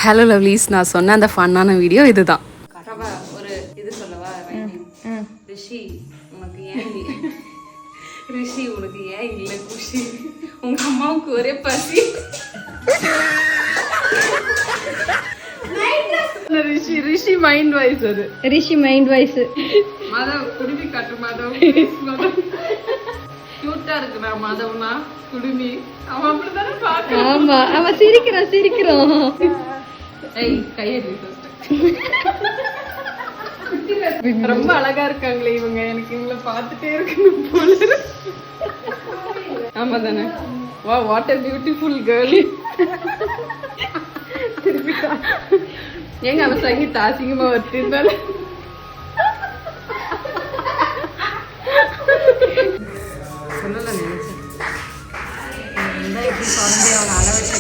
Hello lovelies, நான் சொன்ன அந்த ஃபன்னான வீடியோ இதுதான். ஒரு இது சொல்லவா? ரிஷி உனக்கு ஏன் ரிஷி உனக்கு ஏன் இல்லை குஷி, உங்க அம்மாவுக்கு ஒரே பசி. ரிஷி ரிஷி மைண்ட் வாய்ஸ், அது ரிஷி மைண்ட் வாய்ஸ். மாதவ் குடுமி காட்டு மாதவ். கியூட்டா இருக்குடா மாதவ்னா குடுமி. அவன் அப்படிதானே பாக்க. ஆமா, அவன் சிரிக்கிறான் சிரிக்கிறான். ஏய் கையடி ரொம்ப அழகா இருக்காங்களே இவங்க, எனக்கு இவங்களை பார்த்துட்டே இருக்கணும் போல. ஆமா தானே? வா, வாட் a பியூட்டிஃபுல் கேர்ள். ஏங்க அவன் சங்கீதா அசிங்கமா வச்சிருந்தால சொல்லல நினைச்சேன். எப்படி குழந்தைய அவனை அளவச்சு